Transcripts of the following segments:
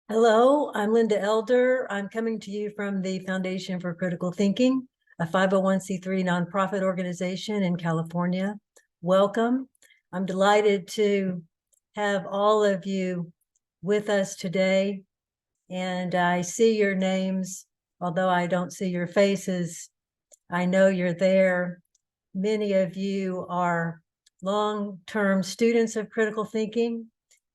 Hello, I'm Linda Elder. I'm coming to you from the Foundation for Critical Thinking, a 501c3 nonprofit organization in California. Welcome. I'm delighted to have all of you with us today. And I see your names, although I don't see your faces. I know you're there. Many of you are long-term students of critical thinking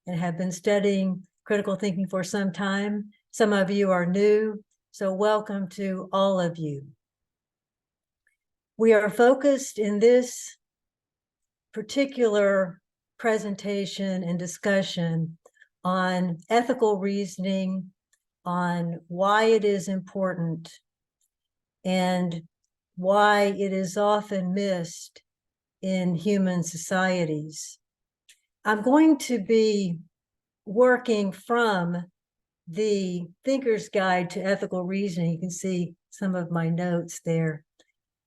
and have been studying critical thinking for some time. Some of you are new, so welcome to all of you. We are focused in this particular presentation and discussion on ethical reasoning, on why it is important, and why it is often missed in human societies. I'm going to be working from the Thinker's Guide to Ethical Reasoning. You can see some of my notes there.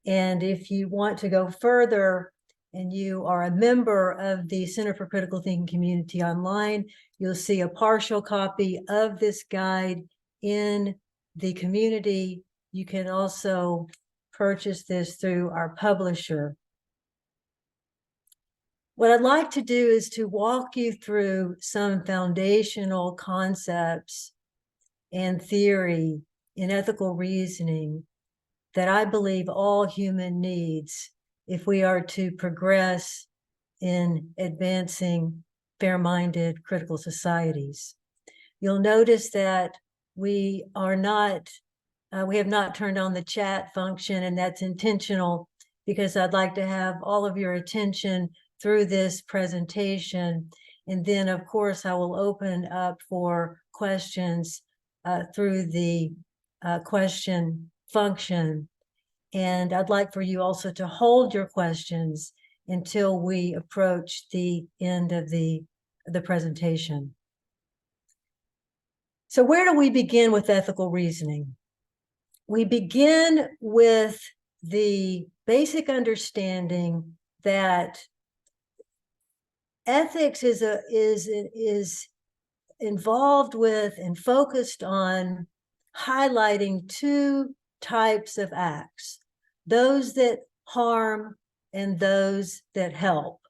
And if you want to go further and you are a member of the Center for Critical Thinking community online, you'll see a partial copy of this guide in the community. You can also purchase this through our publisher. What I'd like to do is to walk you through some foundational concepts and theory in ethical reasoning that I believe all human needs if we are to progress in advancing fair-minded critical societies. You'll notice that we have not turned on the chat function, and that's intentional because I'd like to have all of your attention through this presentation. And then, of course, I will open up for questions through the question function. And I'd like for you also to hold your questions until we approach the end of the presentation. So where do we begin with ethical reasoning? We begin with the basic understanding that ethics is involved with and focused on highlighting two types of acts, those that harm and those that help.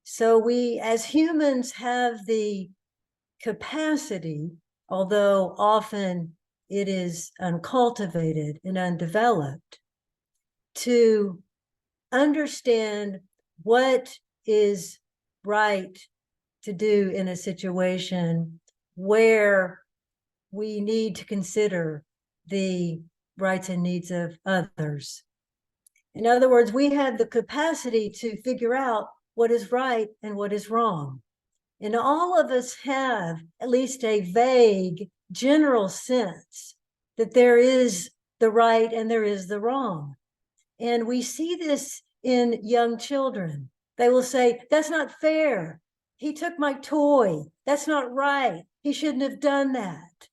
So we as humans have the capacity, although often it is uncultivated and undeveloped, to understand what is right to do in a situation where we need to consider the rights and needs of others. In other words, we have the capacity to figure out what is right and what is wrong. And all of us have at least a vague general sense that there is the right and there is the wrong. And we see this in young children. They will say, that's not fair. He took my toy. That's not right. He shouldn't have done that.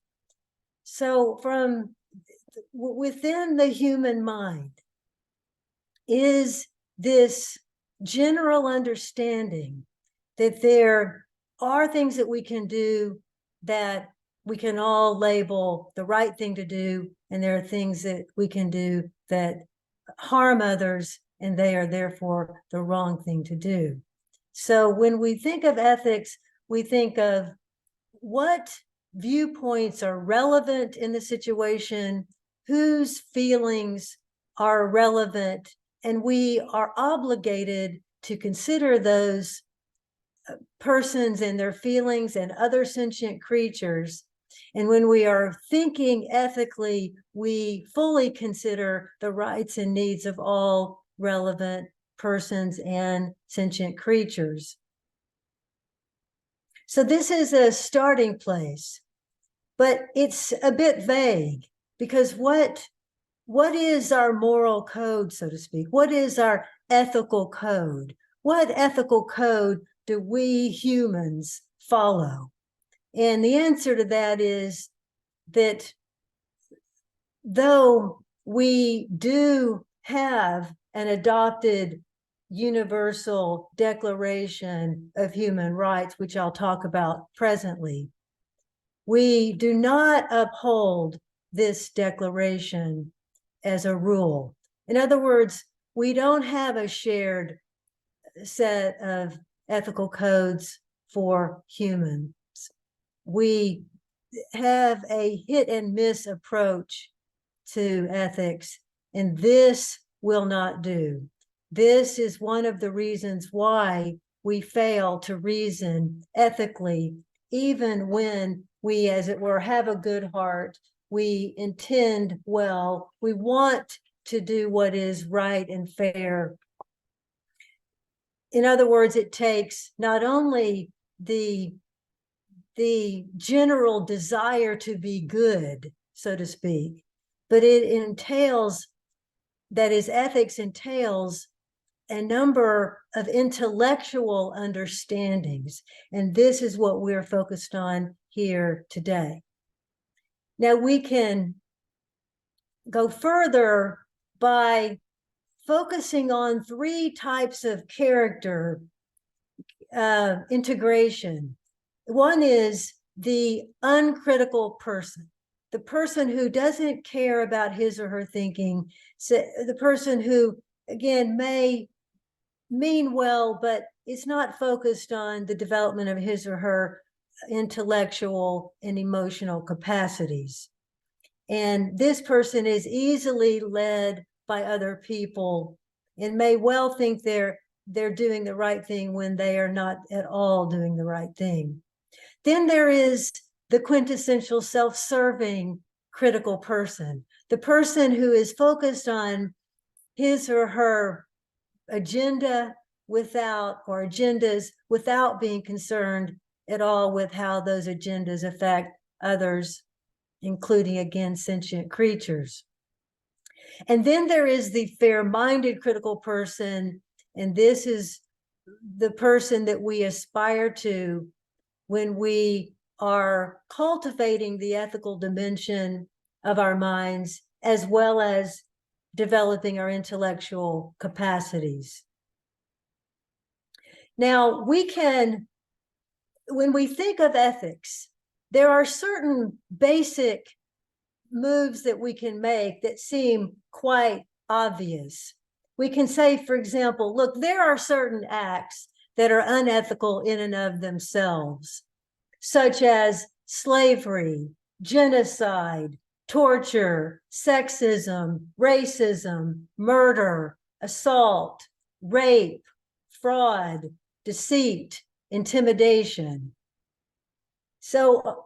So from within the human mind is this general understanding that there are things that we can do that we can all label the right thing to do, and there are things that we can do that harm others, and they are therefore the wrong thing to do. So when we think of ethics, we think of what viewpoints are relevant in the situation, whose feelings are relevant, and we are obligated to consider those persons and their feelings and other sentient creatures. And when we are thinking ethically, we fully consider the rights and needs of all relevant persons and sentient creatures. So this is a starting place, but it's a bit vague because what is our moral code, so to speak? What is our ethical code? What ethical code do we humans follow? And the answer to that is that though we do have an adopted universal declaration of human rights, which I'll talk about presently, We do not uphold this declaration as a rule. In other words, we don't have a shared set of ethical codes for humans. We have a hit and miss approach to ethics, and this will not do. This is one of the reasons why we fail to reason ethically, even when we, as it were, have a good heart, we intend well, we want to do what is right and fair. In other words, it takes not only the general desire to be good, so to speak, but it entails, that is, ethics entails a number of intellectual understandings. And this is what we're focused on here today. Now, we can go further by focusing on three types of character integration. One is the uncritical person, the person who doesn't care about his or her thinking, so the person who, again, may mean well, but is not focused on the development of his or her intellectual and emotional capacities. And this person is easily led by other people and may well think they're doing the right thing when they are not at all doing the right thing. Then there is the quintessential self-serving critical person, the person who is focused on his or her agenda or agendas without being concerned at all with how those agendas affect others, including, again, sentient creatures. And then there is the fair-minded critical person, and this is the person that we aspire to when we are cultivating the ethical dimension of our minds, as well as developing our intellectual capacities. Now, when we think of ethics, there are certain basic moves that we can make that seem quite obvious. We can say, for example, look, there are certain acts that are unethical in and of themselves, such as slavery, genocide, torture, sexism, racism, murder, assault, rape, fraud, deceit, intimidation. So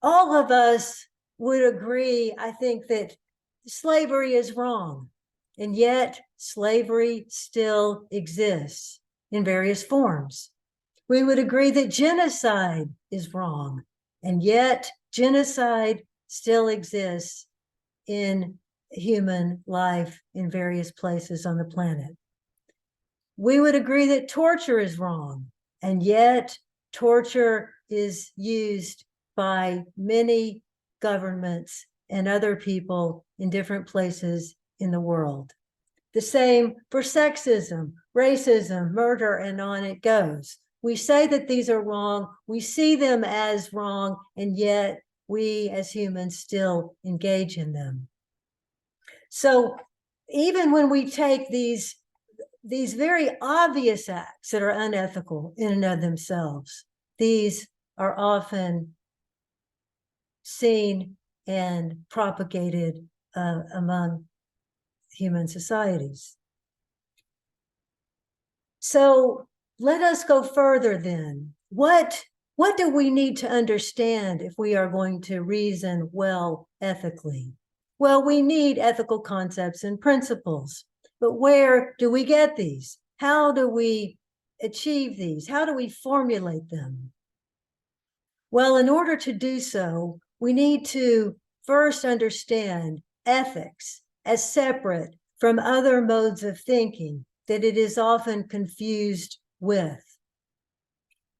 all of us would agree, I think, that slavery is wrong, and yet slavery still exists in various forms. We would agree that genocide is wrong, and yet genocide still exists in human life in various places on the planet. We would agree that torture is wrong, and yet torture is used by many governments and other people in different places in the world. The same for sexism, racism, murder, and on it goes. We say that these are wrong, we see them as wrong, and yet we as humans still engage in them. So even when we take these very obvious acts that are unethical in and of themselves, these are often seen and propagated among human societies. So let us go further then. What do we need to understand if we are going to reason well ethically? Well, we need ethical concepts and principles, but where do we get these? How do we achieve these? How do we formulate them? Well, in order to do so, we need to first understand ethics as separate from other modes of thinking that it is often confused with.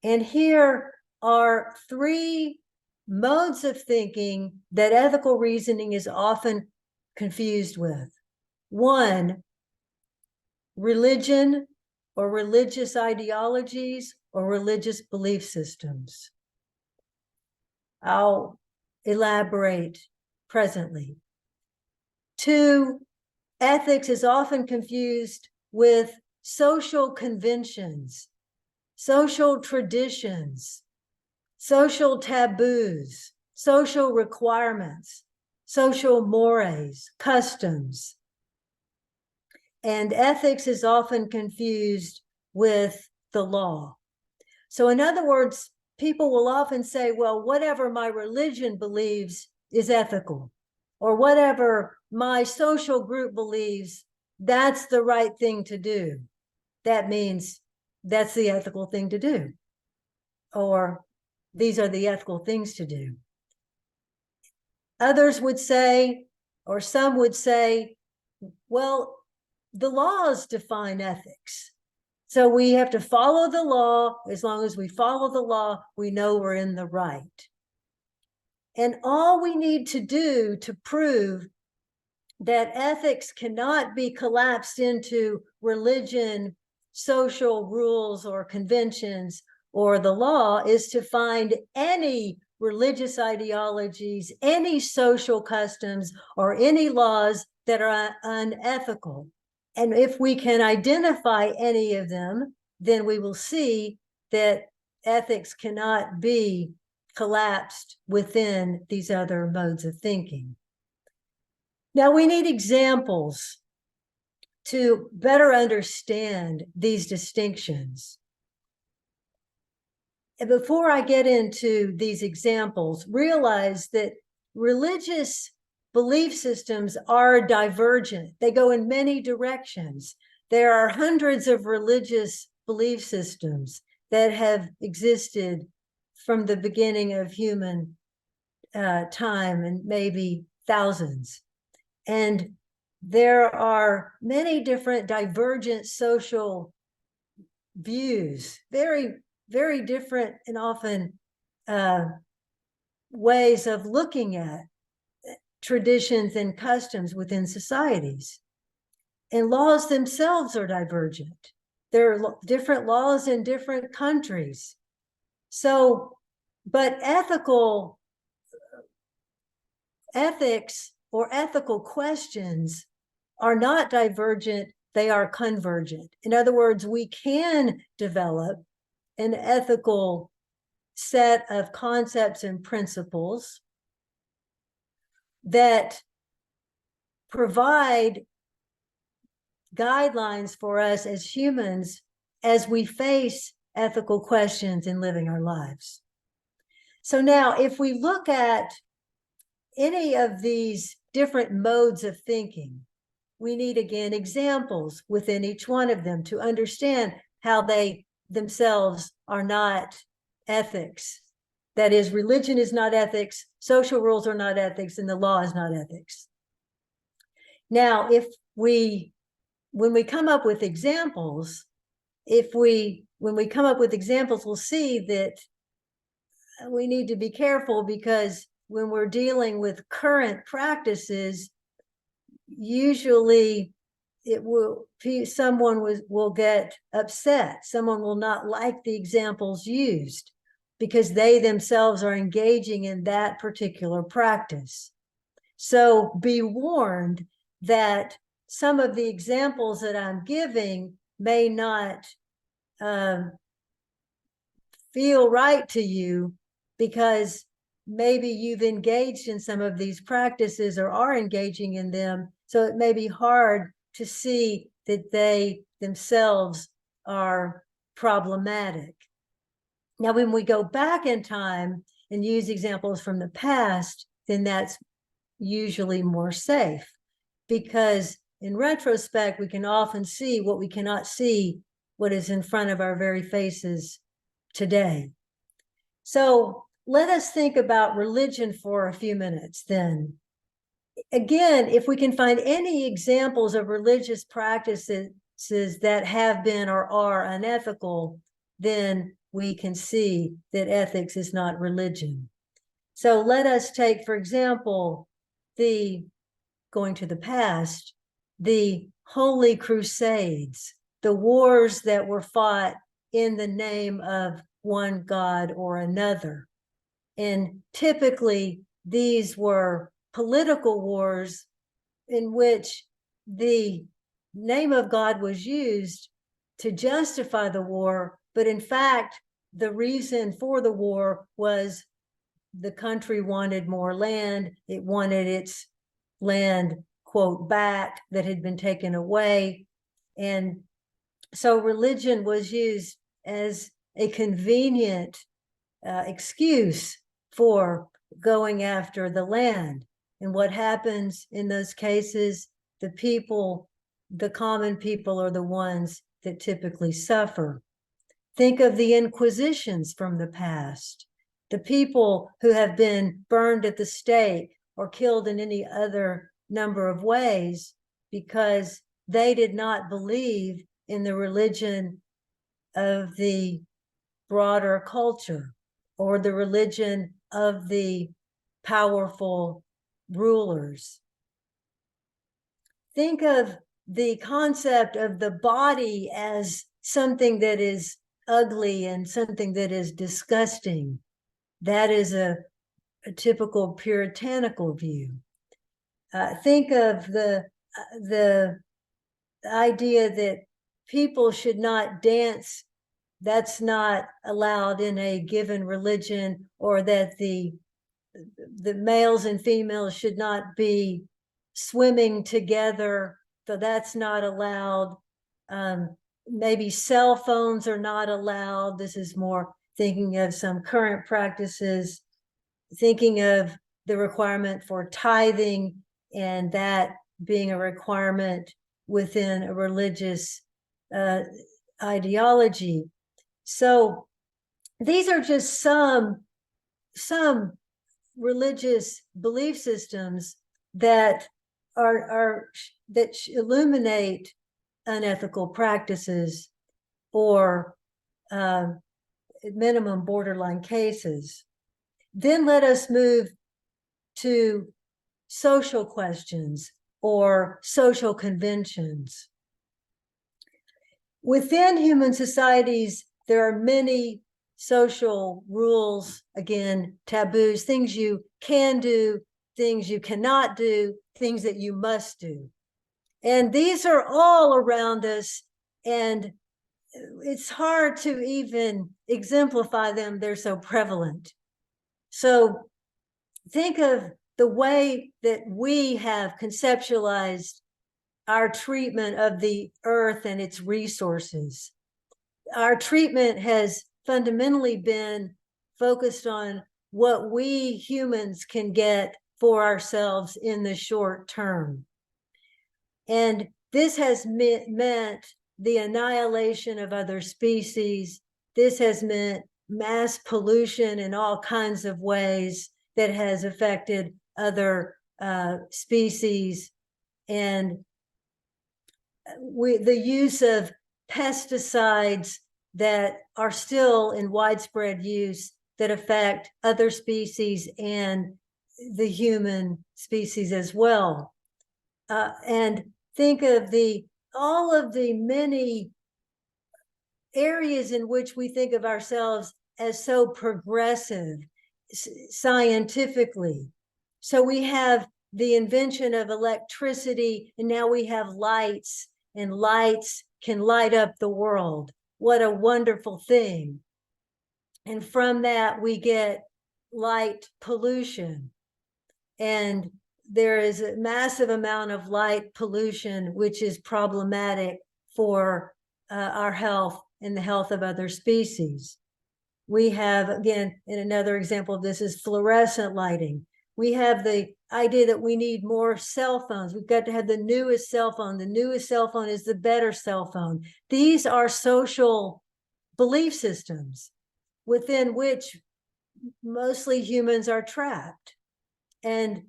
And here are three modes of thinking that ethical reasoning is often confused with. One, religion or religious ideologies or religious belief systems. I'll elaborate presently. 2, ethics is often confused with social conventions, social traditions, social taboos, social requirements, social mores, customs. And ethics is often confused with the law. So in other words, people will often say, well, whatever my religion believes is ethical, or whatever my social group believes, that's the right thing to do. That means that's the ethical thing to do, or these are the ethical things to do. Others would say, or some would say, well, the laws define ethics. So we have to follow the law. As long as we follow the law, we know we're in the right. And all we need to do to prove that ethics cannot be collapsed into religion, social rules, or conventions, or the law is to find any religious ideologies, any social customs, or any laws that are unethical. And if we can identify any of them, then we will see that ethics cannot be collapsed within these other modes of thinking. Now, we need examples to better understand these distinctions. And before I get into these examples, realize that religious belief systems are divergent. They go in many directions. There are hundreds of religious belief systems that have existed from the beginning of human time, and maybe thousands. And there are many different divergent social views, very, very different and often ways of looking at traditions and customs within societies. And laws themselves are divergent. There are different laws in different countries. So, but ethics or ethical questions are not divergent, they are convergent. In other words, we can develop an ethical set of concepts and principles that provide guidelines for us as humans as we face ethical questions in living our lives. So now, if we look at any of these different modes of thinking, we need, again, examples within each one of them to understand how they themselves are not ethics. That is, religion is not ethics, social rules are not ethics, and the law is not ethics. Now, when we come up with examples, when we come up with examples, we'll see that we need to be careful, because when we're dealing with current practices, usually someone will get upset. Someone will not like the examples used because they themselves are engaging in that particular practice. So be warned that some of the examples that I'm giving may not feel right to you, because maybe you've engaged in some of these practices or are engaging in them. So it may be hard to see that they themselves are problematic. Now, when we go back in time and use examples from the past, then that's usually more safe, because in retrospect, we can often see what we cannot see, what is in front of our very faces today. So let us think about religion for a few minutes then. Again, if we can find any examples of religious practices that have been or are unethical, then we can see that ethics is not religion. So let us take, for example, going to the past, the Holy Crusades, the wars that were fought in the name of one God or another. And typically, these were political wars in which the name of God was used to justify the war, but in fact, the reason for the war was the country wanted more land. It wanted its land, quote, back that had been taken away. And so religion was used as a convenient excuse for going after the land. And what happens in those cases, the people, the common people, are the ones that typically suffer. Think of the Inquisitions from the past. The people who have been burned at the stake or killed in any other number of ways because they did not believe in the religion of the broader culture or the religion of the powerful rulers. Think of the concept of the body as something that is ugly and something that is disgusting. That is a typical puritanical view. Think of the idea that people should not dance. That's not allowed in a given religion, or that the males and females should not be swimming together, so that's not allowed. Maybe cell phones are not allowed. This is more thinking of some current practices, thinking of the requirement for tithing, and that being a requirement within a religious ideology. So these are just some religious belief systems that that illuminate unethical practices or at minimum borderline cases. Then let us move to social questions or social conventions. Within human societies, there are many social rules, again, taboos, things you can do, things you cannot do, things that you must do. And these are all around us, and it's hard to even exemplify them. They're so prevalent. So think of the way that we have conceptualized our treatment of the earth and its resources. Our treatment has fundamentally been focused on what we humans can get for ourselves in the short term. And this has meant the annihilation of other species. This has meant mass pollution in all kinds of ways that has affected other species. And the use of pesticides that are still in widespread use that affect other species and the human species as well. And think of all of the many areas in which we think of ourselves as so progressive scientifically. So we have the invention of electricity, and now we have lights, and lights can light up the world. What a wonderful thing. And from that, we get light pollution. And there is a massive amount of light pollution, which is problematic for our health and the health of other species. We have, again, in another example of this is fluorescent lighting. We have the idea that we need more cell phones. We've got to have the newest cell phone. The newest cell phone is the better cell phone. These are social belief systems within which mostly humans are trapped. And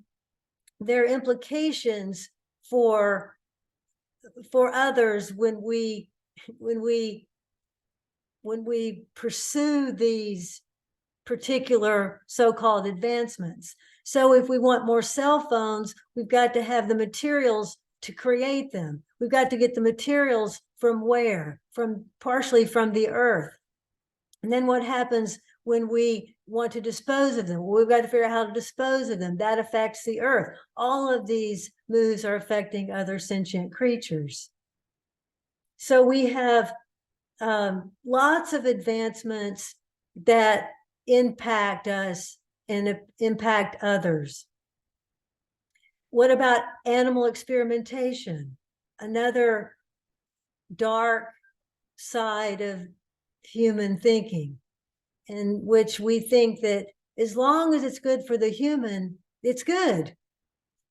there are implications for others when we pursue these particular so-called advancements. So if we want more cell phones, we've got to have the materials to create them. We've got to get the materials from where? Partially from the earth. And then what happens when we want to dispose of them. We've got to figure out how to dispose of them. That affects the earth. All of these moves are affecting other sentient creatures. So we have lots of advancements that impact us and impact others. What about animal experimentation? Another dark side of human thinking, in which we think that as long as it's good for the human, it's good.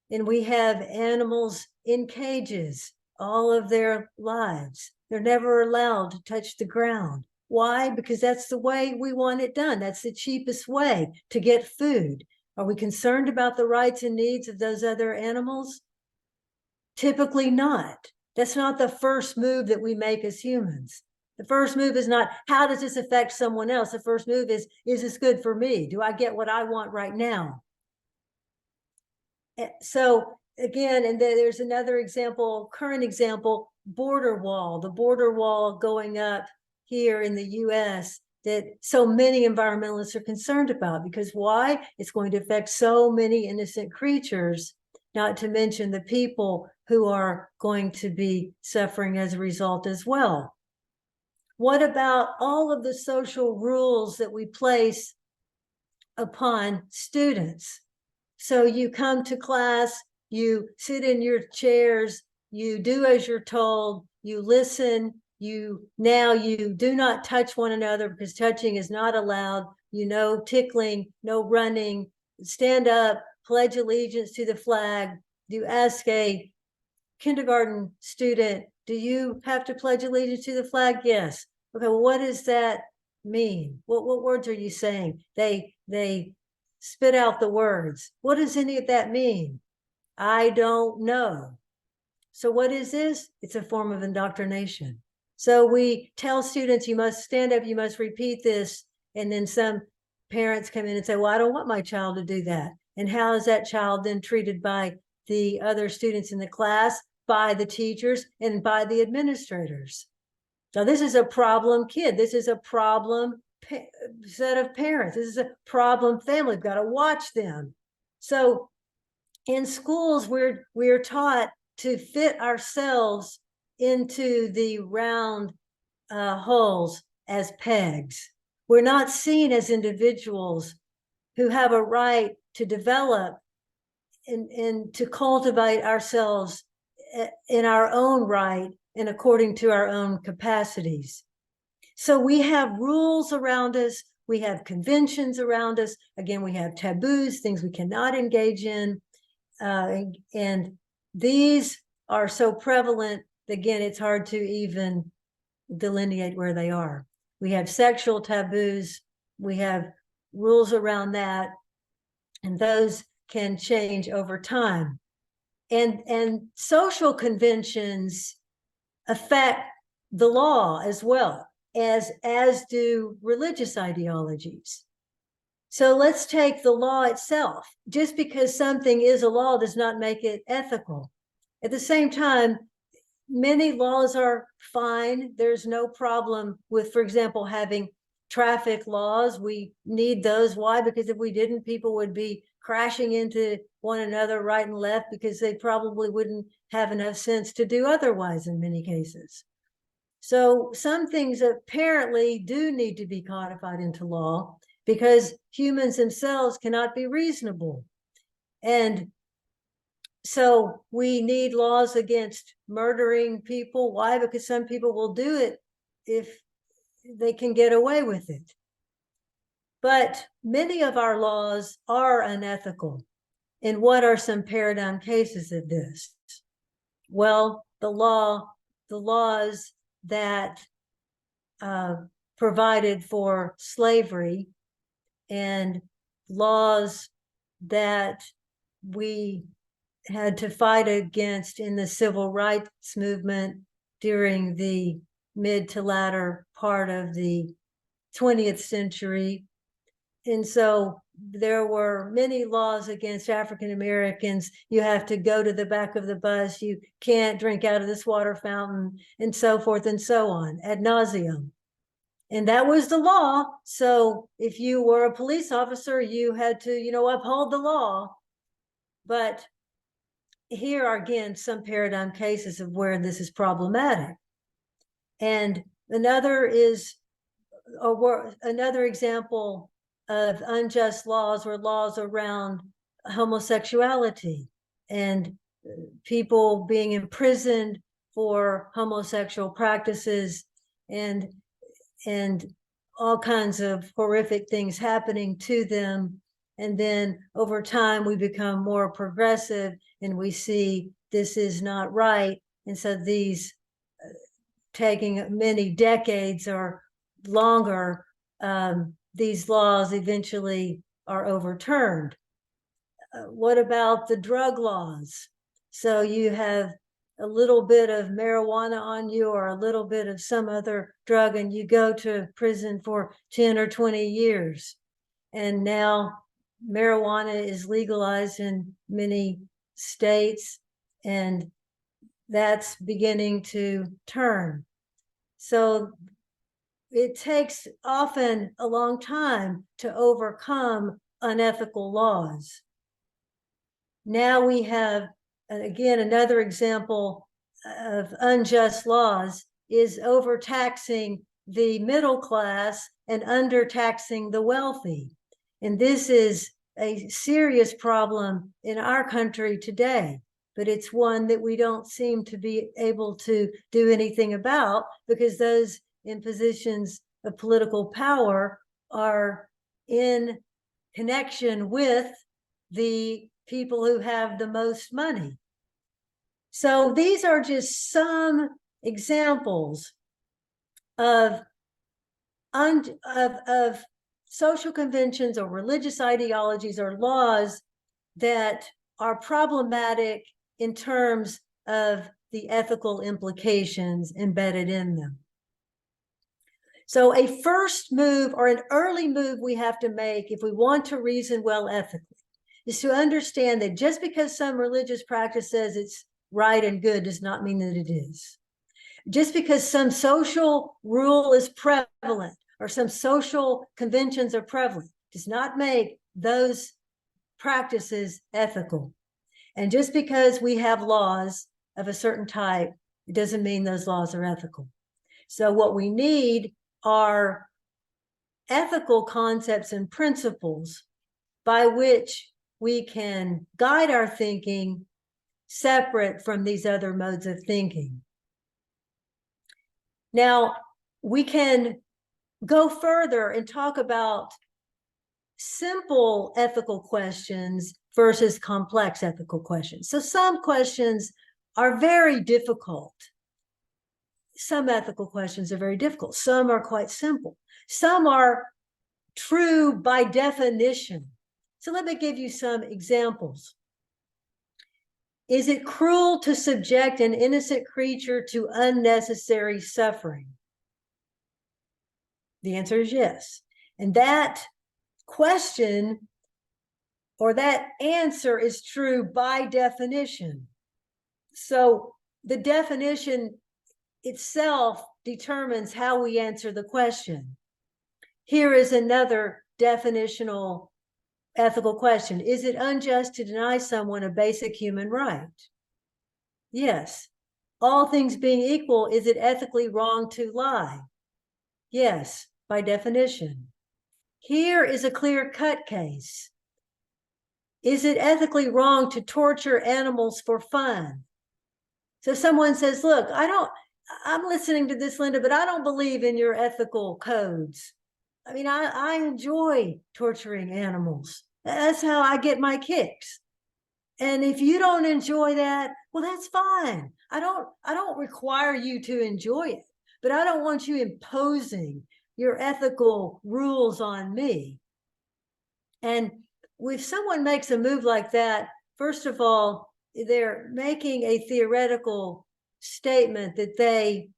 And we have animals in cages all of their lives. They're never allowed to touch the ground. Why? Because that's the way we want it done. That's the cheapest way to get food. Are we concerned about the rights and needs of those other animals? Typically not. That's not the first move that we make as humans. The first move is not, how does this affect someone else? The first move is this good for me? Do I get what I want right now? So again, and then there's another example, current example, border wall, the border wall going up here in the US that so many environmentalists are concerned about. Because why? It's going to affect so many innocent creatures, not to mention the people who are going to be suffering as a result as well. What about all of the social rules that we place upon students? So you come to class, you sit in your chairs, you do as you're told, you listen, you do not touch one another because touching is not allowed. No tickling, no running, stand up, pledge allegiance to the flag. You ask a kindergarten student, do you have to pledge allegiance to the flag? Yes. Okay, well, what does that mean? What words are you saying? They spit out the words. What does any of that mean? I don't know. So what is this? It's a form of indoctrination. So we tell students, you must stand up, you must repeat this. And then some parents come in and say, well, I don't want my child to do that. And how is that child then treated by the other students in the class, by the teachers, and by the administrators? Now, this is a problem kid. This is a problem set of parents. This is a problem family. We've got to watch them. So in schools, we're taught to fit ourselves into the round holes as pegs. We're not seen as individuals who have a right to develop and to cultivate ourselves in our own right and according to our own capacities. So we have rules around us. We have conventions around us. Again, we have taboos, things we cannot engage in. And these are so prevalent, again, it's hard to even delineate where they are. We have sexual taboos. We have rules around that. And those can change over time. And social conventions affect the law as well, as do religious ideologies. So let's take the law itself. Just because something is a law does not make it ethical. At the same time, many laws are fine. There's no problem with, for example, having traffic laws. We need those. Why? Because if we didn't, people would be crashing into one another right and left because they probably wouldn't have enough sense to do otherwise in many cases. So some things apparently do need to be codified into law because humans themselves cannot be reasonable. And so we need laws against murdering people. Why? Because some people will do it if they can get away with it. But many of our laws are unethical. And what are some paradigm cases of this? Well, the laws that provided for slavery and laws that we had to fight against in the civil rights movement during the mid to latter part of the 20th century. And so there were many laws against African Americans. You have to go to the back of the bus. You can't drink out of this water fountain, and so forth and so on, ad nauseum. And that was the law. So if you were a police officer, you had to, uphold the law. But here are, again, some paradigm cases of where this is problematic. And another example of unjust laws or laws around homosexuality and people being imprisoned for homosexual practices and all kinds of horrific things happening to them. And then over time, we become more progressive and we see this is not right. And so these taking many decades or longer, these laws eventually are overturned. What about the drug laws? So you have a little bit of marijuana on you or a little bit of some other drug and you go to prison for 10 or 20 years. And now marijuana is legalized in many states and that's beginning to turn. So it takes often a long time to overcome unethical laws. Now we have, again, another example of unjust laws is overtaxing the middle class and undertaxing the wealthy. And this is a serious problem in our country today, but it's one that we don't seem to be able to do anything about because those in positions of political power are in connection with the people who have the most money. So these are just some examples of social conventions or religious ideologies or laws that are problematic in terms of the ethical implications embedded in them. So a first move or an early move we have to make if we want to reason well ethically is to understand that just because some religious practice says it's right and good does not mean that it is. Just because some social rule is prevalent or some social conventions are prevalent does not make those practices ethical. And just because we have laws of a certain type, it doesn't mean those laws are ethical. So what we need are ethical concepts and principles by which we can guide our thinking separate from these other modes of thinking. Now, we can go further and talk about simple ethical questions versus complex ethical questions. So some questions are very difficult. Some ethical questions are very difficult. Some are quite simple. Some are true by definition. So let me give you some examples. Is it cruel to subject an innocent creature to unnecessary suffering? The answer is yes. And that question or that answer is true by definition. So the definition itself determines how we answer the question. Here is another definitional ethical question. Is it unjust to deny someone a basic human right? Yes. All things being equal, is it ethically wrong to lie? Yes, by definition. Here is a clear-cut case. Is it ethically wrong to torture animals for fun? So someone says, look, I'm listening to this, Linda, but I don't believe in your ethical codes. I mean, I enjoy torturing animals. That's how I get my kicks. And if you don't enjoy that, well, that's fine. I don't require you to enjoy it, but I don't want you imposing your ethical rules on me. And if someone makes a move like that, first of all, they're making a theoretical statement that they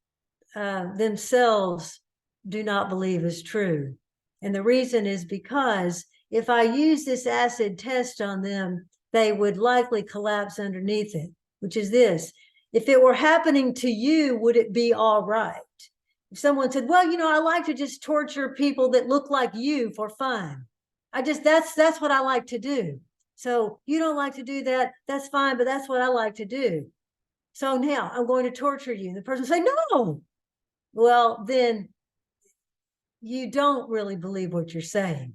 themselves do not believe is true. And the reason is because if I use this acid test on them, they would likely collapse underneath it, which is this. If it were happening to you, would it be all right? If someone said, well, I like to just torture people that look like you for fun. That's what I like to do. So you don't like to do that, that's fine, but that's what I like to do. So now I'm going to torture you. And the person say, no. Well, then you don't really believe what you're saying.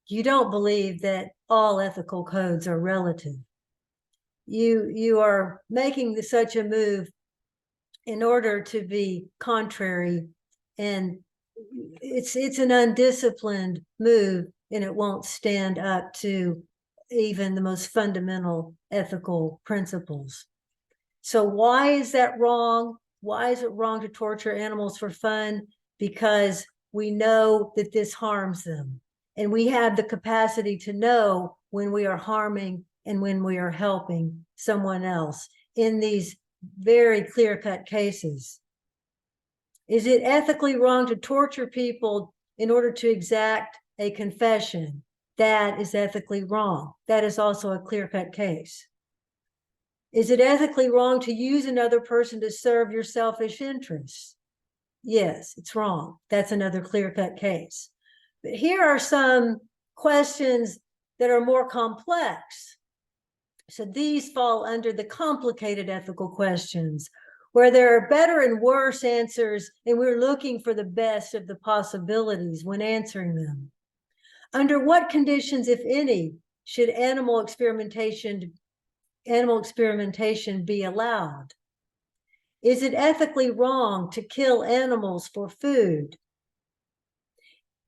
You don't believe that all ethical codes are relative. You are making such a move in order to be contrary, and it's an undisciplined move, and it won't stand up to even the most fundamental ethical principles. So why is that wrong? Why is it wrong to torture animals for fun? Because we know that this harms them, and we have the capacity to know when we are harming and when we are helping someone else in these very clear-cut cases. Is it ethically wrong to torture people in order to exact a confession? That is ethically wrong. That is also a clear-cut case. Is it ethically wrong to use another person to serve your selfish interests? Yes, it's wrong. That's another clear-cut case. But here are some questions that are more complex. So these fall under the complicated ethical questions, where there are better and worse answers, and we're looking for the best of the possibilities when answering them. Under what conditions, if any, should animal experimentation be allowed? Is it ethically wrong to kill animals for food?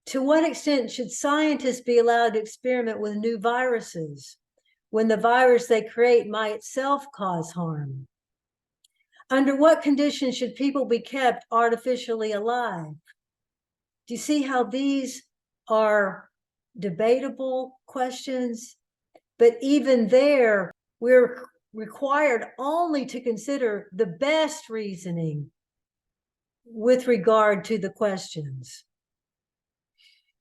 To what extent should scientists be allowed to experiment with new viruses when the virus they create might itself cause harm? Under what conditions should people be kept artificially alive? Do you see how these are debatable questions? But even there, we're required only to consider the best reasoning with regard to the questions.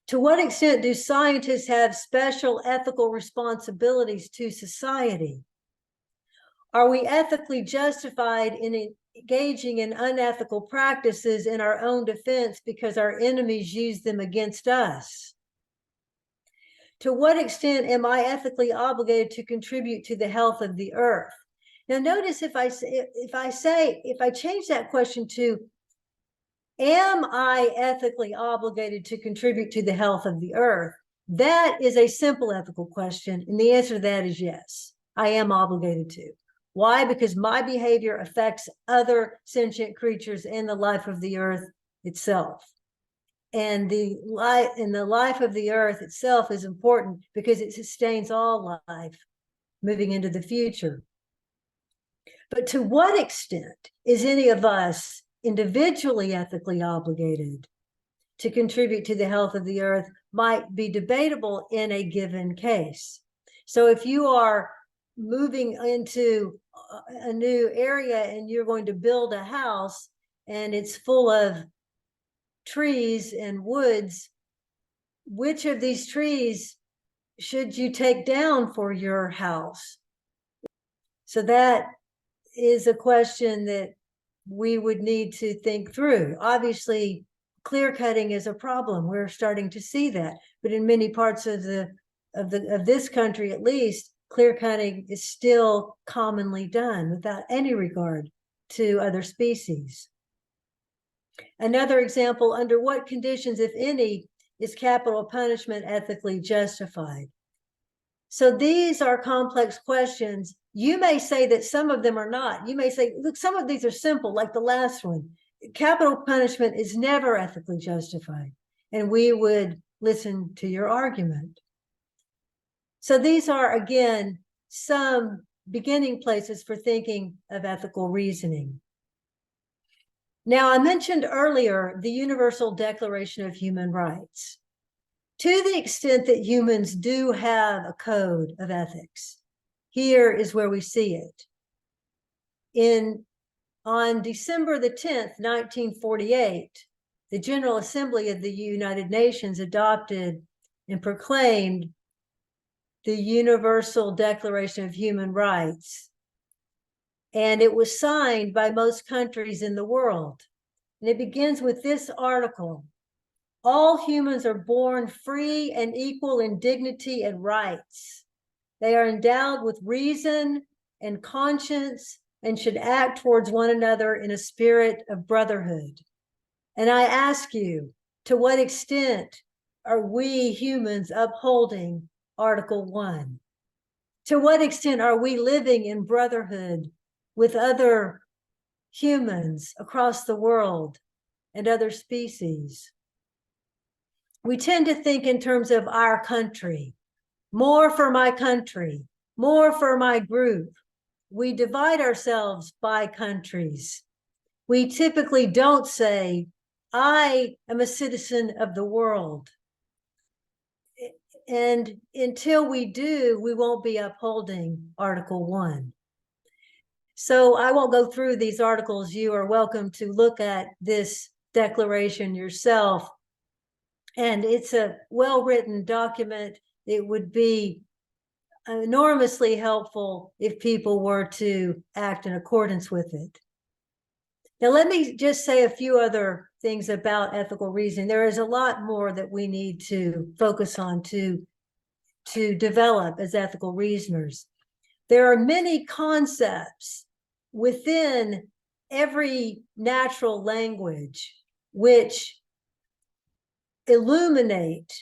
To what extent do scientists have special ethical responsibilities to society? Are we ethically justified in engaging in unethical practices in our own defense because our enemies use them against us? To what extent am I ethically obligated to contribute to the health of the earth? Now, notice if I change that question to, am I ethically obligated to contribute to the health of the earth? That is a simple ethical question, and the answer to that is yes, I am obligated to. Why? Because my behavior affects other sentient creatures and the life of the earth itself. And the life of the earth itself is important because it sustains all life moving into the future. But to what extent is any of us individually ethically obligated to contribute to the health of the earth might be debatable in a given case. So if you are moving into a new area and you're going to build a house and it's full of trees and woods, which of these trees should you take down for your house? So that is a question that we would need to think through. Obviously, clear cutting is a problem. We're starting to see that, but in many parts of this country, at least, clear cutting is still commonly done without any regard to other species. Another example, under what conditions, if any, is capital punishment ethically justified? So these are complex questions. You may say that some of them are not. You may say, look, some of these are simple, like the last one. Capital punishment is never ethically justified. And we would listen to your argument. So these are, again, some beginning places for thinking of ethical reasoning. Now, I mentioned earlier the Universal Declaration of Human Rights. To the extent that humans do have a code of ethics, here is where we see it. On December the 10th, 1948, the General Assembly of the United Nations adopted and proclaimed the Universal Declaration of Human Rights. And it was signed by most countries in the world. And it begins with this article. All humans are born free and equal in dignity and rights. They are endowed with reason and conscience and should act towards one another in a spirit of brotherhood. And I ask you, to what extent are we humans upholding Article 1? To what extent are we living in brotherhood with other humans across the world and other species? We tend to think in terms of our country, more for my country, more for my group. We divide ourselves by countries. We typically don't say, I am a citizen of the world. And until we do, we won't be upholding Article 1. So I won't go through these articles. You are welcome to look at this declaration yourself. And it's a well-written document. It would be enormously helpful if people were to act in accordance with it. Now, let me just say a few other things about ethical reasoning. There is a lot more that we need to focus on to develop as ethical reasoners. There are many concepts within every natural language which illuminate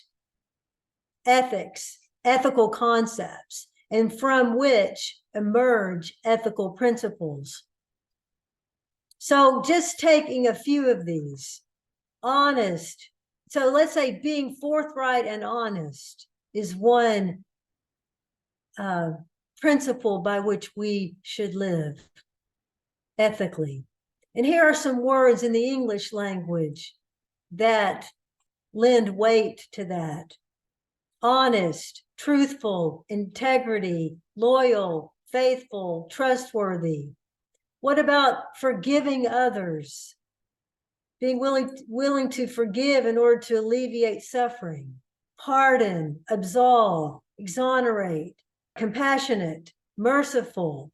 ethics, ethical concepts, and from which emerge ethical principles. So just taking a few of these, honest. So let's say being forthright and honest is one principle by which we should live ethically. And here are some words in the English language that lend weight to that. Honest, truthful, integrity, loyal, faithful, trustworthy. What about forgiving others? Being willing to forgive in order to alleviate suffering. Pardon, absolve, exonerate, compassionate, merciful.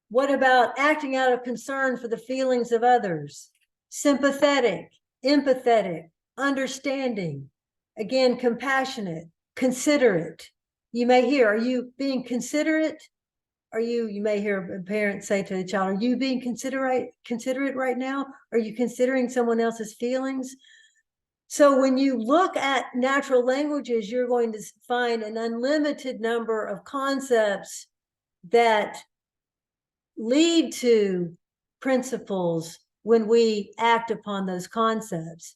What about acting out of concern for the feelings of others? Sympathetic, empathetic, understanding. Again, compassionate, considerate. You may hear, are you being considerate? You may hear a parent say to a child, are you being considerate right now? Are you considering someone else's feelings? So when you look at natural languages, you're going to find an unlimited number of concepts that lead to principles when we act upon those concepts.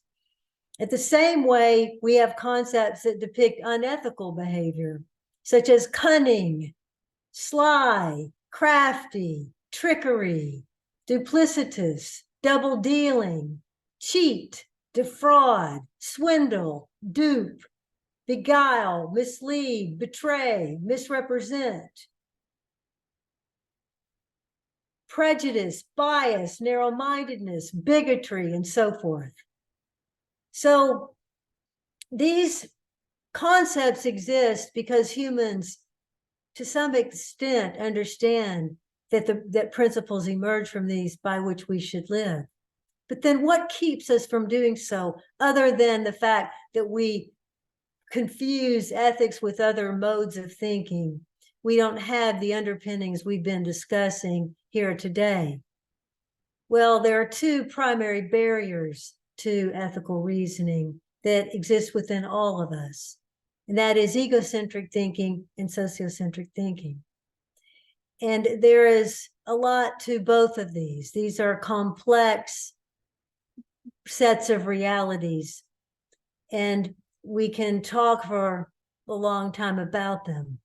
At the same way, we have concepts that depict unethical behavior, such as cunning, sly, crafty, trickery, duplicitous, double dealing, cheat, defraud, swindle, dupe, beguile, mislead, betray, misrepresent, prejudice, bias, narrow-mindedness, bigotry, and so forth. So these concepts exist because humans, to some extent, understand that principles emerge from these by which we should live. But then what keeps us from doing so, other than the fact that we confuse ethics with other modes of thinking? We don't have the underpinnings we've been discussing here today. Well, there are two primary barriers to ethical reasoning that exist within all of us, and that is egocentric thinking and sociocentric thinking. And there is a lot to both of these. These are complex sets of realities, and we can talk for a long time about them.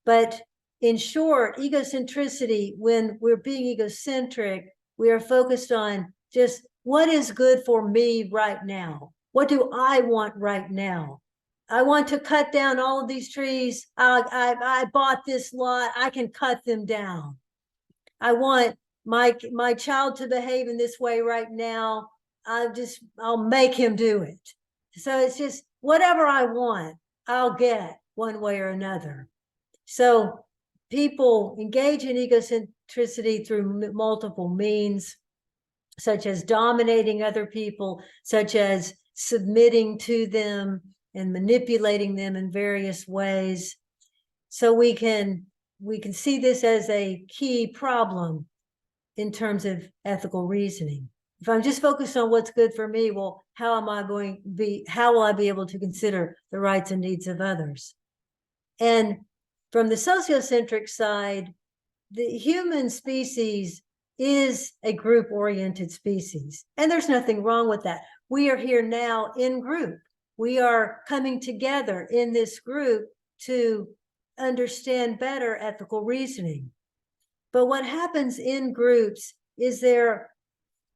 But in short, egocentricity, when we're being egocentric, we are focused on just what is good for me right now? What do I want right now? I want to cut down all of these trees. I bought this lot. I can cut them down. I want my child to behave in this way right now. I'll make him do it. So it's just whatever I want, I'll get one way or another. So people engage in egocentricity through multiple means. such as dominating other people, such as submitting to them and manipulating them in various ways. So we can see this as a key problem in terms of ethical reasoning. If I'm just focused on what's good for me, well, how will I be able to consider the rights and needs of others? And from the sociocentric side, the human species is a group-oriented species, and there's nothing wrong with that. We are here now in group. We are coming together in this group to understand better ethical reasoning. But what happens in groups is there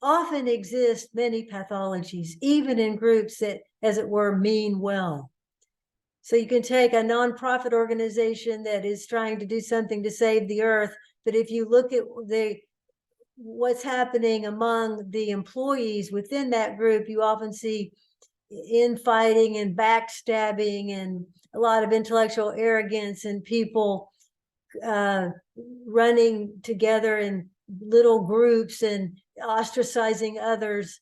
often exist many pathologies, even in groups that, as it were, mean well. So you can take a nonprofit organization that is trying to do something to save the earth, but if you look at what's happening among the employees within that group, you often see infighting and backstabbing and a lot of intellectual arrogance and people running together in little groups and ostracizing others.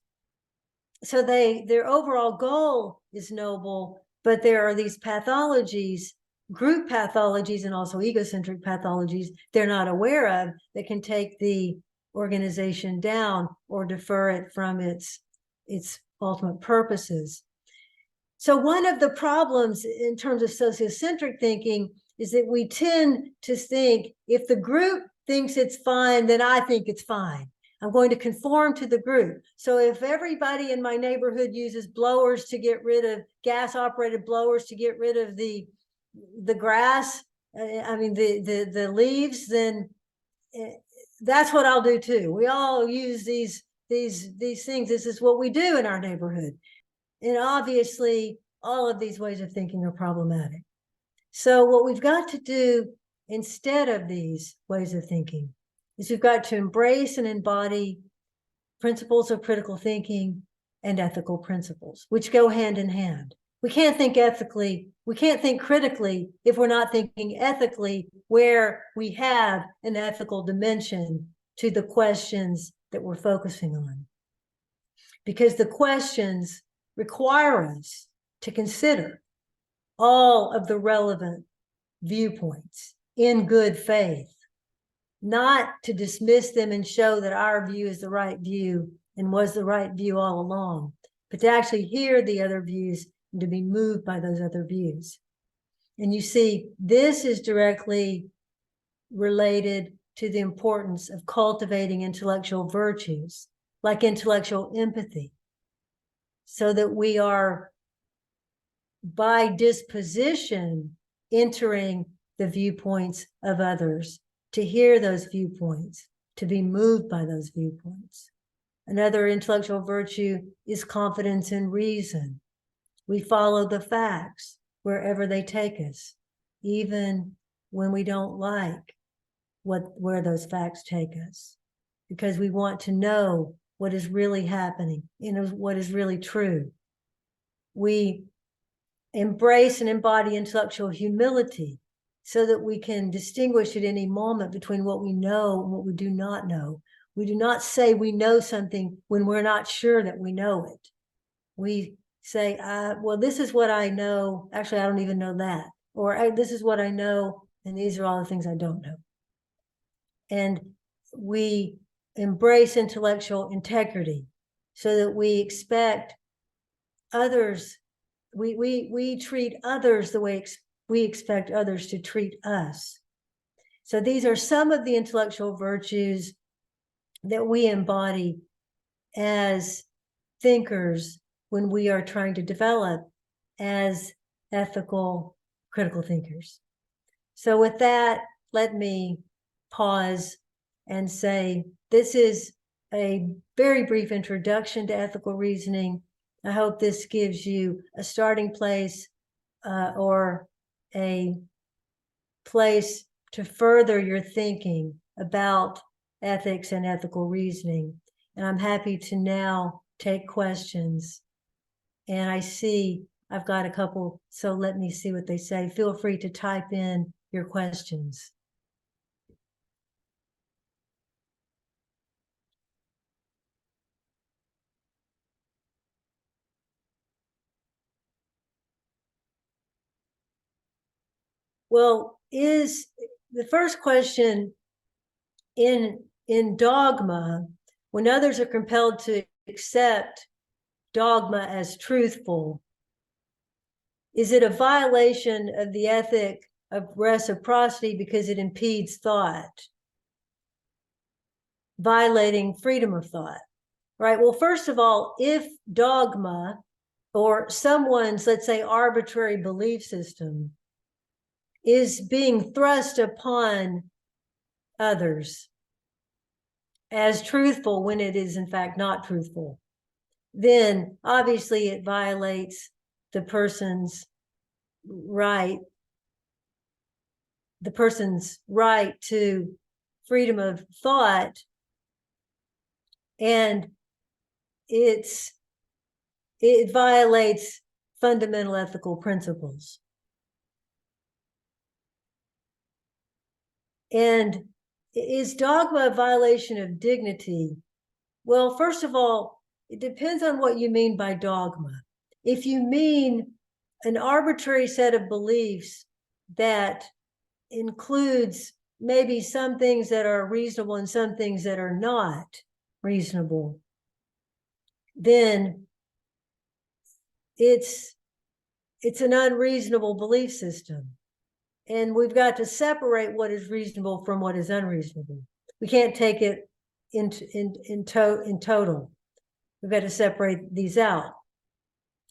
So their overall goal is noble, but there are these pathologies, group pathologies, and also egocentric pathologies they're not aware of that can take the organization down or defer it from its ultimate purposes. So one of the problems in terms of sociocentric thinking is that we tend to think if the group thinks it's fine, then I think it's fine. I'm going to conform to the group. So if everybody in my neighborhood uses blowers to get rid of gas-operated blowers to get rid of the grass, the leaves, then that's what I'll do too. We all use these things. This is what we do in our neighborhood. And obviously, all of these ways of thinking are problematic. So what we've got to do instead of these ways of thinking is we've got to embrace and embody principles of critical thinking and ethical principles, which go hand in hand. We can't think ethically, we can't think critically if we're not thinking ethically, where we have an ethical dimension to the questions that we're focusing on. Because the questions require us to consider all of the relevant viewpoints in good faith, not to dismiss them and show that our view is the right view and was the right view all along, but to actually hear the other views and to be moved by those other views. And you see, this is directly related to the importance of cultivating intellectual virtues, like intellectual empathy, so that we are, by disposition, entering the viewpoints of others, to hear those viewpoints, to be moved by those viewpoints. Another intellectual virtue is confidence in reason. We follow the facts wherever they take us, even when we don't like where those facts take us, because we want to know what is really happening, what is really true. We embrace and embody intellectual humility so that we can distinguish at any moment between what we know and what we do not know. We do not say we know something when we're not sure that we know it. We say, well, this is what I know. Actually, I don't even know that. Or this is what I know, and these are all the things I don't know. And we embrace intellectual integrity so that we expect others, we treat others the way we expect others to treat us. So these are some of the intellectual virtues that we embody as thinkers when we are trying to develop as ethical, critical thinkers. So with that, let me pause and say, this is a very brief introduction to ethical reasoning. I hope this gives you a starting place or a place to further your thinking about ethics and ethical reasoning. And I'm happy to now take questions. And I see I've got a couple, so let me see what they say. Feel free to type in your questions. Well, is the first question in dogma, when others are compelled to accept dogma as truthful, is it a violation of the ethic of reciprocity because it impedes thought, violating freedom of thought? Right. Well, first of all, if dogma or someone's, let's say, arbitrary belief system is being thrust upon others as truthful when it is in fact not truthful, then obviously it violates the person's right to freedom of thought, and it violates fundamental ethical principles. And is dogma a violation of dignity? Well, first of all, it depends on what you mean by dogma. If you mean an arbitrary set of beliefs that includes maybe some things that are reasonable and some things that are not reasonable, then it's an unreasonable belief system. And we've got to separate what is reasonable from what is unreasonable. We can't take it in total. We've got to separate these out.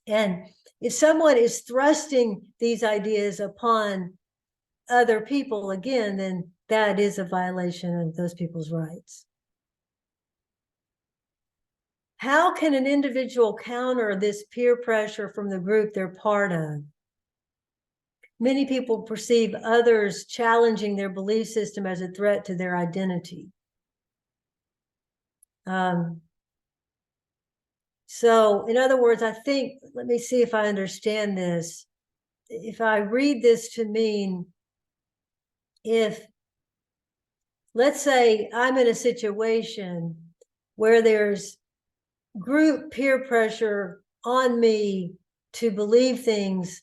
And if someone is thrusting these ideas upon other people, again, then that is a violation of those people's rights. How can an individual counter this peer pressure from the group they're part of? Many people perceive others challenging their belief system as a threat to their identity. So in other words, I think, let me see if I understand this. If I read this to mean, if, let's say I'm in a situation where there's group peer pressure on me to believe things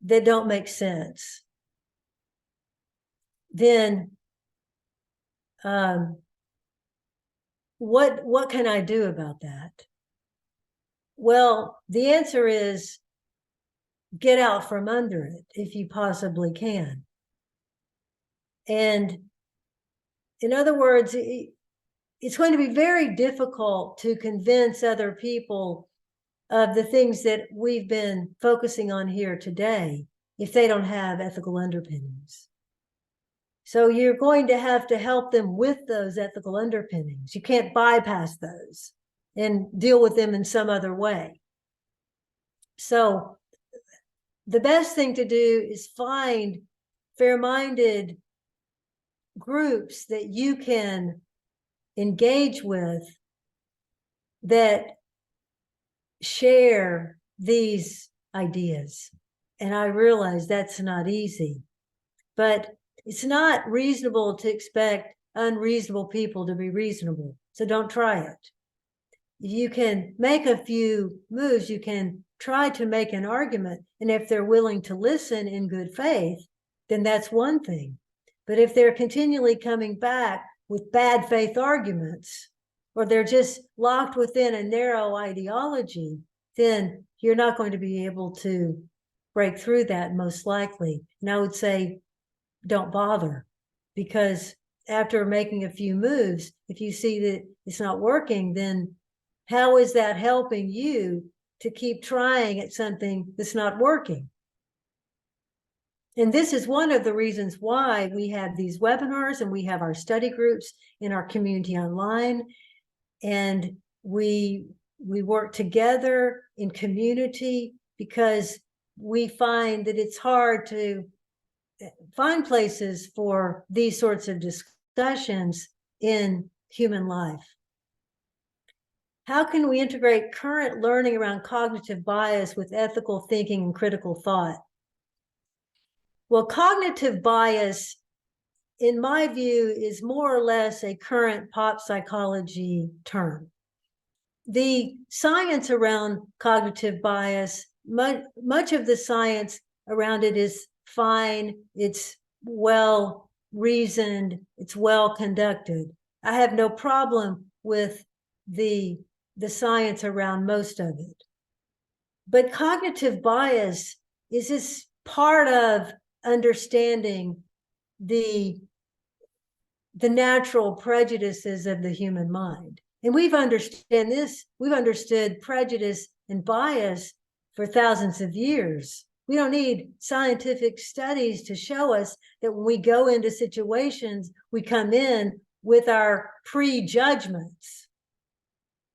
that don't make sense, then what can I do about that? Well, the answer is get out from under it if you possibly can. And in other words, it's going to be very difficult to convince other people of the things that we've been focusing on here today if they don't have ethical underpinnings. So you're going to have to help them with those ethical underpinnings. You can't bypass those and deal with them in some other way. So the best thing to do is find fair-minded groups that you can engage with that share these ideas. And I realize that's not easy, but it's not reasonable to expect unreasonable people to be reasonable. So don't try it. You can make a few moves. You can try to make an argument. And if they're willing to listen in good faith, then that's one thing. But if they're continually coming back with bad faith arguments, or they're just locked within a narrow ideology, then you're not going to be able to break through that, most likely. And I would say, don't bother, because after making a few moves, if you see that it's not working, then how is that helping you to keep trying at something that's not working? And this is one of the reasons why we have these webinars and we have our study groups in our community online. And we work together in community because we find that it's hard to find places for these sorts of discussions in human life. How can we integrate current learning around cognitive bias with ethical thinking and critical thought? Well, cognitive bias, in my view, is more or less a current pop psychology term. The science around cognitive bias, much of the science around it is fine, it's well reasoned, it's well conducted. I have no problem with the science around most of it. But cognitive bias is this part of understanding the natural prejudices of the human mind. And we've understood prejudice and bias for thousands of years. We don't need scientific studies to show us that when we go into situations, we come in with our prejudgments.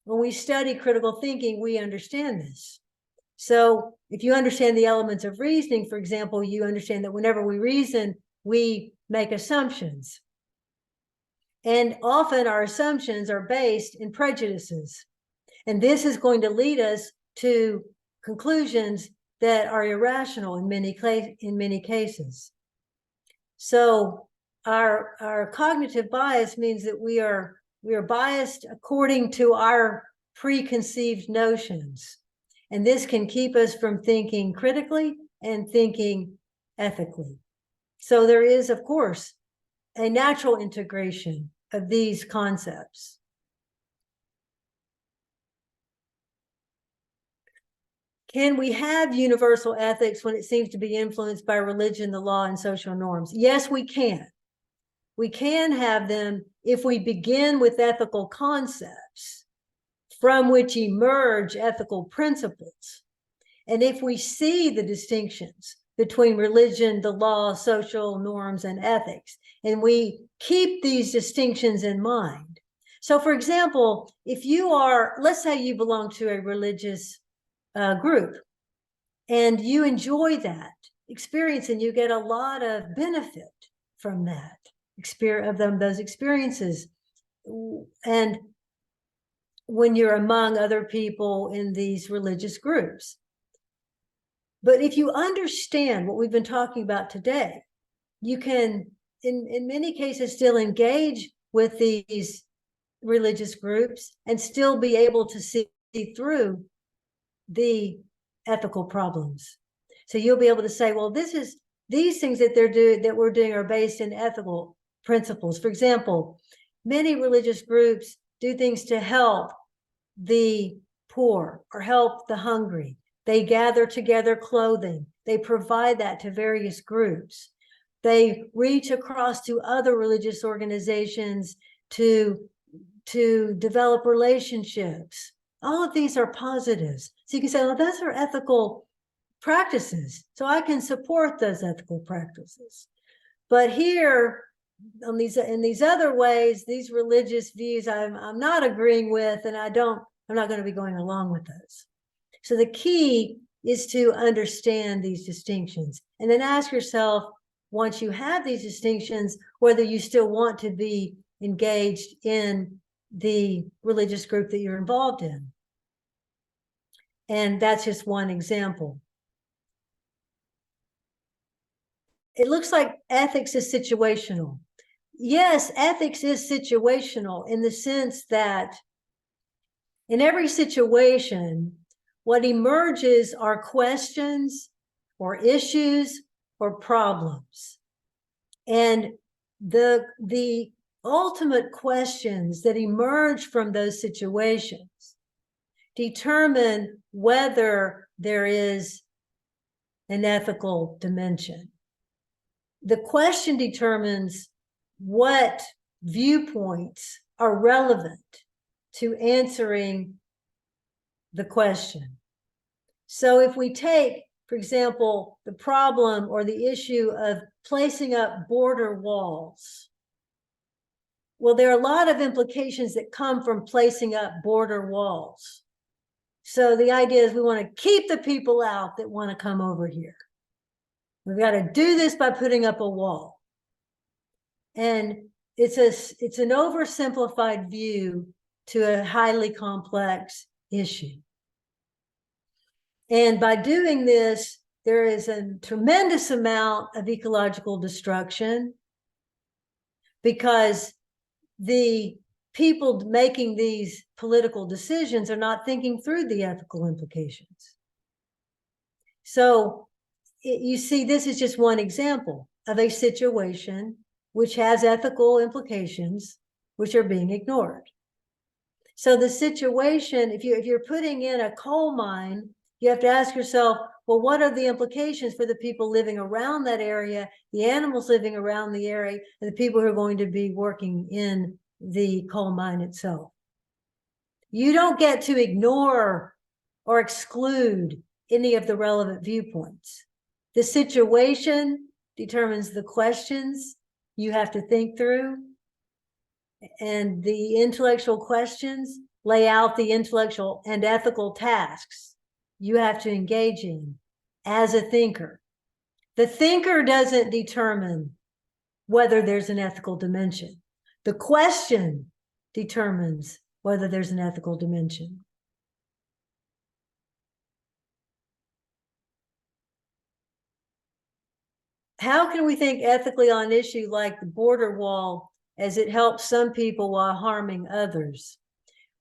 When we study critical thinking, we understand this. So if you understand the elements of reasoning, for example, you understand that whenever we reason, we make assumptions. And often our assumptions are based in prejudices. And this is going to lead us to conclusions that are irrational in many cases. So our cognitive bias means that we are biased according to our preconceived notions. And this can keep us from thinking critically and thinking ethically. So there is, of course, a natural integration of these concepts. Can we have universal ethics when it seems to be influenced by religion, the law, and social norms? Yes, we can. We can have them if we begin with ethical concepts from which emerge ethical principles. And if we see the distinctions between religion, the law, social norms, and ethics, and we keep these distinctions in mind. So for example, if you are, let's say you belong to a religious group and you enjoy that experience and you get a lot of benefit from that those experiences. And when you're among other people in these religious groups. But if you understand what we've been talking about today, you can, in many cases, still engage with these religious groups and still be able to see through the ethical problems. So you'll be able to say, well, these things that we're doing are based in ethical principles. For example, many religious groups do things to help the poor or help the hungry. They gather together clothing. They provide that to various groups. They reach across to other religious organizations to develop relationships. All of these are positives. So you can say, well, those are ethical practices. So I can support those ethical practices. But here, in these other ways, these religious views I'm not agreeing with, and I'm not going to be going along with those. So the key is to understand these distinctions and then ask yourself, once you have these distinctions, whether you still want to be engaged in the religious group that you're involved in. And that's just one example. It looks like ethics is situational. Yes, ethics is situational in the sense that in every situation, what emerges are questions or issues or problems. And the ultimate questions that emerge from those situations determine whether there is an ethical dimension. The question determines what viewpoints are relevant to answering the question. So if we take, for example, the problem or the issue of placing up border walls, well, there are a lot of implications that come from placing up border walls. So the idea is we want to keep the people out that want to come over here. We've got to do this by putting up a wall. And it's an oversimplified view to a highly complex issue. And by doing this, there is a tremendous amount of ecological destruction because the people making these political decisions are not thinking through the ethical implications. So you see, this is just one example of a situation which has ethical implications which are being ignored. So the situation, if you're putting in a coal mine, you have to ask yourself, well, what are the implications for the people living around that area, the animals living around the area, and the people who are going to be working in the coal mine itself? You don't get to ignore or exclude any of the relevant viewpoints. The situation determines the questions you have to think through, and the intellectual questions lay out the intellectual and ethical tasks you have to engage in as a thinker. The thinker doesn't determine whether there's an ethical dimension. The question determines whether there's an ethical dimension. How can we think ethically on an issue like the border wall as it helps some people while harming others?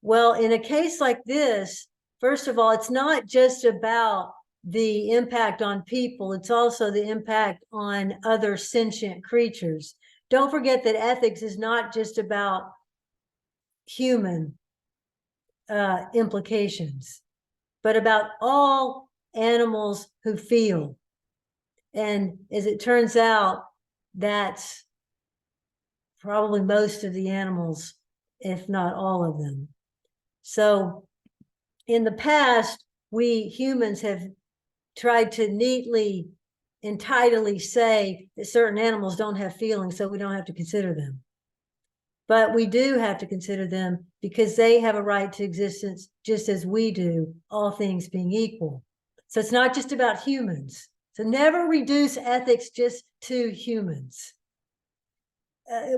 Well, in a case like this, first of all, it's not just about the impact on people, it's also the impact on other sentient creatures. Don't forget that ethics is not just about human implications, but about all animals who feel. And as it turns out, that's probably most of the animals, if not all of them. So in the past, we humans have tried to neatly and tidily say that certain animals don't have feelings, so we don't have to consider them. But we do have to consider them because they have a right to existence just as we do, all things being equal. So it's not just about humans. So never reduce ethics just to humans.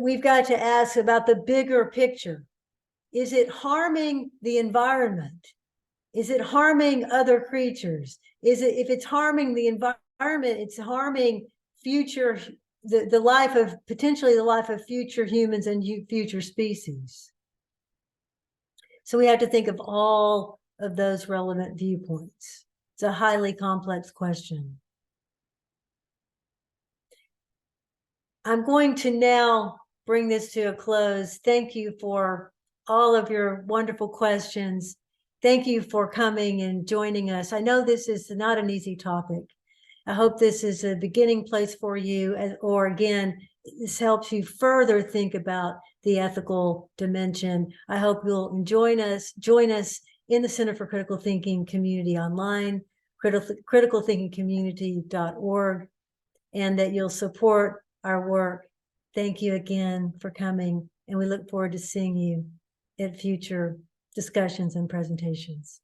We've got to ask about the bigger picture. Is it harming the environment? Is it harming other creatures? If it's harming the environment, it's harming future, the life of, potentially the life of future humans and future species. So we have to think of all of those relevant viewpoints. It's a highly complex question. I'm going to now bring this to a close. Thank you for all of your wonderful questions. Thank you for coming and joining us. I know this is not an easy topic. I hope this is a beginning place for you, or again, this helps you further think about the ethical dimension. I hope you'll join us in the Center for Critical Thinking community online, criticalthinkingcommunity.org, and that you'll support our work. Thank you again for coming, and we look forward to seeing you at future discussions and presentations.